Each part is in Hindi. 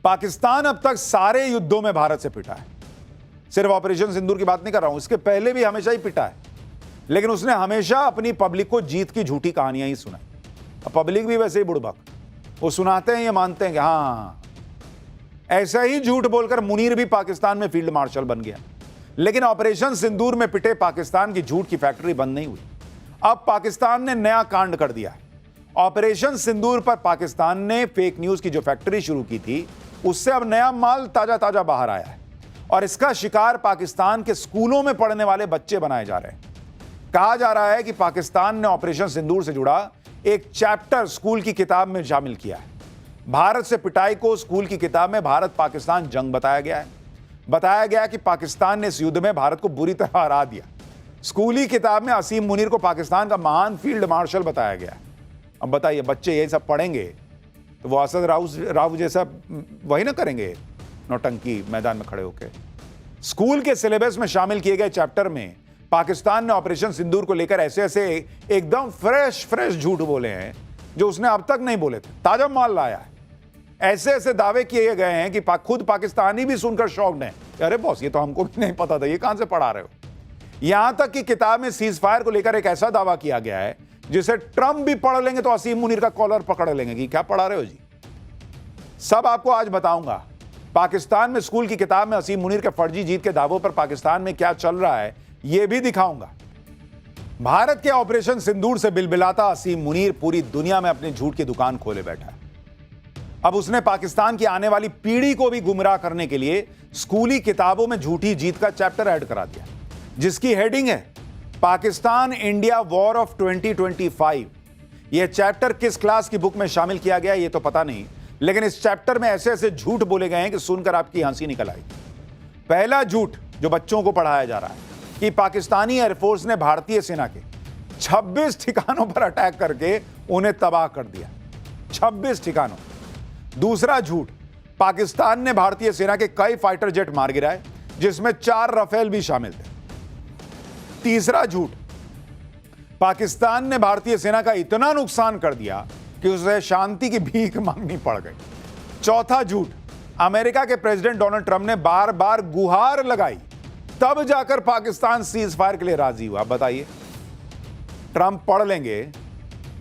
पाकिस्तान अब तक सारे युद्धों में भारत से पिटा है। सिर्फ ऑपरेशन सिंदूर की बात नहीं कर रहा हूं, इसके पहले भी हमेशा ही पिटा है, लेकिन उसने हमेशा अपनी पब्लिक को जीत की झूठी कहानियां ही सुनाई। अब पब्लिक भी वैसे ही बुड़बक, वो सुनाते हैं, ये मानते हैं कि हाँ, ऐसा ही झूठ बोलकर मुनीर भी पाकिस्तान में फील्ड मार्शल बन गया। लेकिन ऑपरेशन सिंदूर में पिटे पाकिस्तान की झूठ की फैक्ट्री बंद नहीं हुई। अब पाकिस्तान ने नया कांड कर दिया है। ऑपरेशन सिंदूर पर पाकिस्तान ने फेक न्यूज की जो फैक्ट्री शुरू की थी, उससे अब नया माल ताजा ताजा बाहर आया है और इसका शिकार पाकिस्तान के स्कूलों में पढ़ने वाले बच्चे बनाए जा रहे हैं। कहा जा रहा है कि पाकिस्तान ने ऑपरेशन सिंदूर से जुड़ा एक चैप्टर स्कूल की किताब में शामिल किया है। भारत से पिटाई को स्कूल की किताब में भारत पाकिस्तान जंग बताया गया है। बताया गया कि पाकिस्तान ने इस युद्ध में भारत को बुरी तरह हरा दिया। स्कूली किताब में असीम मुनीर को पाकिस्तान का महान फील्ड मार्शल बताया गया है। अब बताइए, बच्चे यही सब पढ़ेंगे तो वो असद राव जैसा वही ना करेंगे, नौटंकी मैदान में खड़े होकर। स्कूल के सिलेबस में शामिल किए गए चैप्टर में पाकिस्तान ने ऑपरेशन सिंदूर को लेकर ऐसे ऐसे एकदम फ्रेश झूठ बोले हैं जो उसने अब तक नहीं बोले थे। ताजा माल लाया है। ऐसे ऐसे दावे किए गए हैं कि खुद पाकिस्तानी भी सुनकर शॉक्ड हैं। अरे बॉस, ये तो हमको भी नहीं पता था, ये कहां से पढ़ा रहे हो। यहां तक कि किताब में सीज फायर को लेकर एक ऐसा दावा किया गया है जिसे ट्रंप भी पढ़ लेंगे तो असीम मुनीर का कॉलर पकड़ लेंगे कि क्या पढ़ा रहे हो जी। सब आपको आज बताऊंगा। पाकिस्तान में स्कूल की किताब में असीम मुनीर के फर्जी जीत के दावों पर पाकिस्तान में क्या चल रहा है, यह भी दिखाऊंगा। भारत के ऑपरेशन सिंदूर से बिलबिलाता असीम मुनीर पूरी दुनिया में अपनी झूठ की दुकान खोले बैठा है। अब उसने पाकिस्तान की आने वाली पीढ़ी को भी गुमराह करने के लिए स्कूली किताबों में झूठी जीत का चैप्टर ऐड करा दिया, जिसकी हेडिंग है पाकिस्तान इंडिया वॉर ऑफ 2025। यह चैप्टर किस क्लास की बुक में शामिल किया गया यह तो पता नहीं, लेकिन इस चैप्टर में ऐसे ऐसे झूठ बोले गए हैं कि सुनकर आपकी हंसी निकल आई। पहला झूठ जो बच्चों को पढ़ाया जा रहा है कि पाकिस्तानी एयरफोर्स ने भारतीय सेना के 26 ठिकानों पर अटैक करके उन्हें तबाह कर दिया। 26 ठिकानों। दूसरा झूठ, पाकिस्तान ने भारतीय सेना के कई फाइटर जेट मार गिराए, जिसमें 4 राफेल भी शामिल थे। तीसरा झूठ, पाकिस्तान ने भारतीय सेना का इतना नुकसान कर दिया कि उसे शांति की भीख मांगनी पड़ गई। चौथा झूठ, अमेरिका के प्रेसिडेंट डोनाल्ड ट्रंप ने बार बार गुहार लगाई, तब जाकर पाकिस्तान सीज फायर के लिए राजी हुआ। बताइए, ट्रंप पढ़ लेंगे,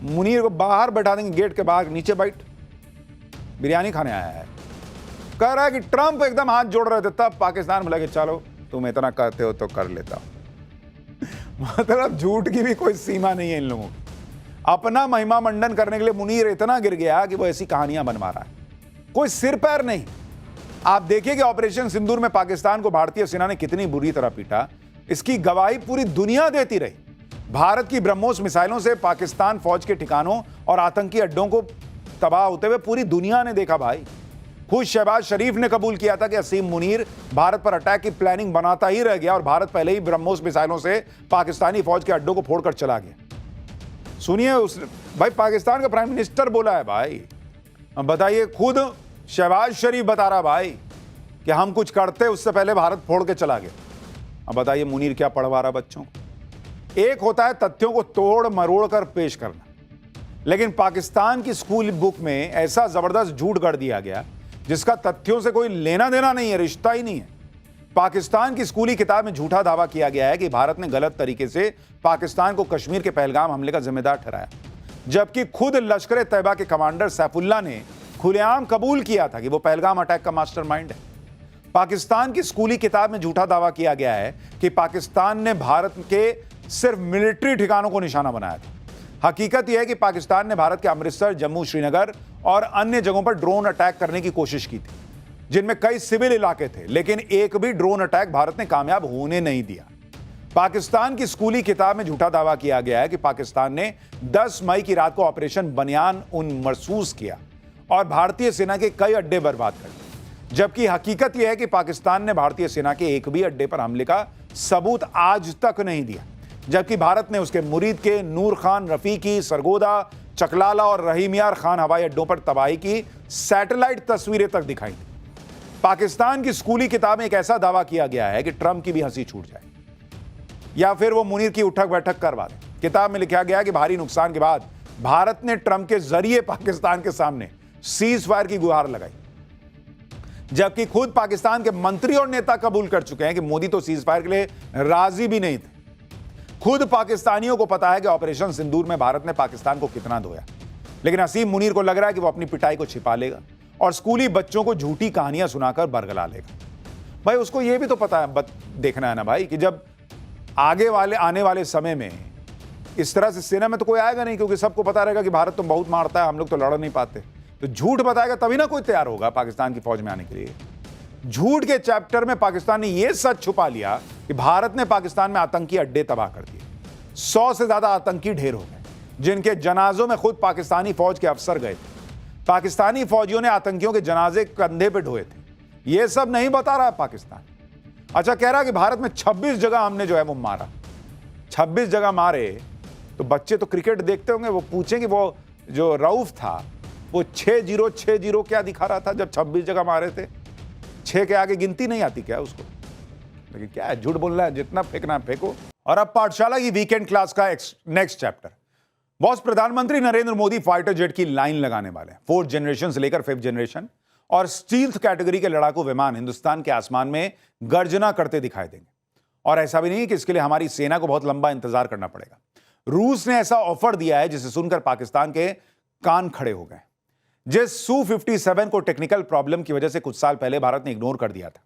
मुनीर को बाहर बैठा देंगे, गेट के बाहर, नीचे बैठ, बिरयानी खाने आया है। कह रहा है कि ट्रंप एकदम हाथ जोड़ रहे थे, तब पाकिस्तान बोला कि चलो तुम इतना कहते हो तो कर लेता हूं। मतलब झूठ की भी कोई सीमा नहीं है इन लोगों की। अपना महिमा मंडन करने के लिए मुनीर इतना गिर गया कि वो ऐसी कहानियां बनवा रहा है, कोई सिर पैर नहीं। आप देखिए कि ऑपरेशन सिंदूर में पाकिस्तान को भारतीय सेना ने कितनी बुरी तरह पीटा, इसकी गवाही पूरी दुनिया देती रही। भारत की ब्रह्मोस मिसाइलों से पाकिस्तान फौज के ठिकानों और आतंकी अड्डों को तबाह होते हुए पूरी दुनिया ने देखा भाई। खुद शहबाज शरीफ ने कबूल किया था कि असीम मुनीर भारत पर अटैक की प्लानिंग बनाता ही रह गया और भारत पहले ही ब्रह्मोस मिसाइलों से पाकिस्तानी फौज के अड्डों को फोड़कर चला गया। सुनिए, उस भाई पाकिस्तान का प्राइम मिनिस्टर बोला है भाई। अब बताइए, खुद शहबाज शरीफ बता रहा भाई कि हम कुछ करते उससे पहले भारत फोड़ के चला गया। अब बताइए मुनीर क्या पढ़वा रहा बच्चों को। एक होता है तथ्यों को तोड़ मरोड़ कर पेश करना, लेकिन पाकिस्तान की स्कूल बुक में ऐसा जबरदस्त झूठ गढ़ दिया गया जिसका तथ्यों से कोई लेना देना नहीं है, रिश्ता ही नहीं है। पाकिस्तान की स्कूली किताब में झूठा दावा किया गया है कि भारत ने गलत तरीके से पाकिस्तान को कश्मीर के पहलगाम हमले का जिम्मेदार ठहराया, जबकि खुद लश्कर तैयबा के कमांडर सैफुल्लाह ने खुलेआम कबूल किया था कि वो पहलगाम अटैक का मास्टरमाइंड है। पाकिस्तान की स्कूली किताब में झूठा दावा किया गया है कि पाकिस्तान ने भारत के सिर्फ मिलिट्री ठिकानों को निशाना बनाया था। हकीकत यह है कि पाकिस्तान ने भारत के अमृतसर, जम्मू, श्रीनगर और अन्य जगहों पर ड्रोन अटैक करने की कोशिश की थी, जिनमें कई सिविल इलाके थे, लेकिन एक भी ड्रोन अटैक भारत ने कामयाब होने नहीं दिया। पाकिस्तान की स्कूली किताब में झूठा दावा किया गया है कि पाकिस्तान ने 10 मई की रात को ऑपरेशन बनियान उन महसूस किया और भारतीय सेना के कई अड्डे बर्बाद कर दिए, जबकि हकीकत यह है कि पाकिस्तान ने भारतीय सेना के एक भी अड्डे पर हमले का सबूत आज तक नहीं दिया, जबकि भारत ने उसके मुरीद के नूर खान, रफीकी, सरगोदा, चकलाला और रहीम यार खान हवाई अड्डों पर तबाही की सैटेलाइट तस्वीरें तक दिखाई थी। पाकिस्तान की स्कूली किताब में एक ऐसा दावा किया गया है कि ट्रंप की भी हंसी छूट जाए या फिर वो मुनीर की उठक बैठक करवा दे। किताब में लिखा गया कि भारी नुकसान के बाद भारत ने ट्रंप के जरिए पाकिस्तान के सामने सीज फायर की गुहार लगाई। जबकि खुद पाकिस्तान के मंत्री और नेता कबूल कर चुके हैं कि मोदी तो सीज फायर के लिए राजी भी नहीं थे। खुद पाकिस्तानियों को पता है कि ऑपरेशन सिंदूर में भारत ने पाकिस्तान को कितना धोया, लेकिन असीम मुनीर को लग रहा है कि वो अपनी पिटाई को छिपा लेगा और स्कूली बच्चों को झूठी कहानियां सुनाकर बरगला लेगा। भाई उसको यह भी तो पता है, देखना है ना भाई, कि जब आने वाले समय में इस तरह से सेना में तो कोई आएगा नहीं, क्योंकि सबको पता रहेगा कि भारत तो बहुत मारता है, हम लोग तो लड़ नहीं पाते। तो झूठ बताएगा तभी ना कोई तैयार होगा पाकिस्तान की फौज में आने के लिए। झूठ के चैप्टर में पाकिस्तान ने यह सच छुपा लिया कि भारत ने पाकिस्तान में आतंकी अड्डे तबाह कर दिए। 100 से ज्यादा आतंकी ढेर हो गए, जिनके जनाजों में खुद पाकिस्तानी फौज के अफसर गए थे। पाकिस्तानी फौजियों ने आतंकियों के जनाजे कंधे पे ढोए थे। यह सब नहीं बता रहा है पाकिस्तान। अच्छा, कह रहा कि भारत में 26 जगह हमने जो है वो मारा। 26 जगह मारे तो बच्चे तो क्रिकेट देखते होंगे, वो पूछेंगे वो जो रऊफ था वो 6-0 क्या दिखा रहा था जब 26 जगह मारे थे? 6 के आगे गिनती नहीं आती क्या उसको? लेकिन क्या है, झूठ बोलना है, जितना फेंकना है फेंको। और अब पाठशाला की वीकेंड क्लास का नेक्स्ट चैप्टर। बॉस, प्रधानमंत्री नरेंद्र मोदी फाइटर जेट की लाइन लगाने वाले हैं। 4th जनरेशन से लेकर 5th जनरेशन और स्टील्थ कैटेगरी के लड़ाकू विमान हिंदुस्तान के आसमान में गर्जना करते दिखाई देंगे। और ऐसा भी नहीं कि इसके लिए हमारी सेना को बहुत लंबा इंतजार करना पड़ेगा। रूस ने ऐसा ऑफर दिया है जिसे सुनकर पाकिस्तान के कान खड़े हो गए। जिस Su-57 को टेक्निकल प्रॉब्लम की वजह से कुछ साल पहले भारत ने इग्नोर कर दिया था,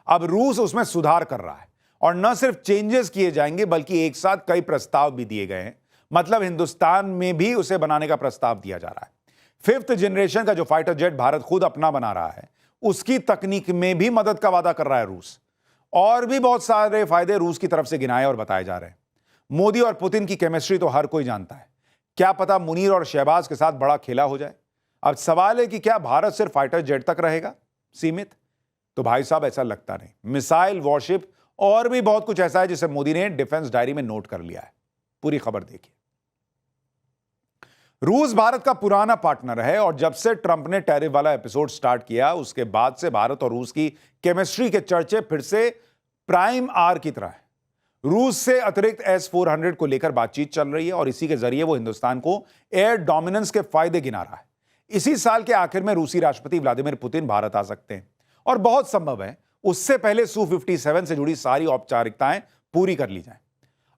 अब रूस उसमें सुधार कर रहा है और न सिर्फ चेंजेस किए जाएंगे बल्कि एक साथ कई प्रस्ताव भी दिए गए हैं। मतलब हिंदुस्तान में भी उसे बनाने का प्रस्ताव दिया जा रहा है। 5th जनरेशन का जो फाइटर जेट भारत खुद अपना बना रहा है, उसकी तकनीक में भी मदद का वादा कर रहा है रूस। और भी बहुत सारे फायदे रूस की तरफ से गिनाए और बताए जा रहे हैं। मोदी और पुतिन की केमिस्ट्री तो हर कोई जानता है। क्या पता मुनीर और शहबाज के साथ बड़ा खेला हो जाए। अब सवाल है कि क्या भारत सिर्फ फाइटर जेट तक रहेगा सीमित? तो भाई साहब ऐसा लगता नहीं। मिसाइल, वॉरशिप और भी बहुत कुछ ऐसा है जिसे मोदी ने डिफेंस डायरी में नोट कर लिया है। पूरी खबर देखिए। रूस भारत का पुराना पार्टनर है और जब से ट्रंप ने टैरिफ वाला एपिसोड स्टार्ट किया उसके बाद से भारत और रूस की केमिस्ट्री के चर्चे फिर से प्राइम आर की तरह है। रूस से अतिरिक्त S-400 को लेकर बातचीत चल रही है और इसी के जरिए वो हिंदुस्तान को एयर डोमिनेंस के फायदे गिना रहा है। इसी साल के आखिर में रूसी राष्ट्रपति व्लादिमीर पुतिन भारत आ सकते हैं और बहुत संभव है उससे पहले Su-57 से जुड़ी सारी औपचारिकताएं पूरी कर ली जाएं।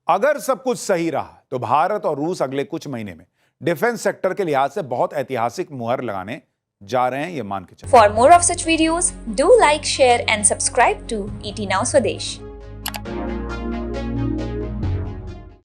अगर सब कुछ सही रहा तो भारत और रूस अगले कुछ महीने में डिफेंस सेक्टर के लिहाज से बहुत ऐतिहासिक मुहर लगाने जा रहे हैं, ये मान के चलिए। For more of such videos, do like, share and subscribe to ET Now Swadesh.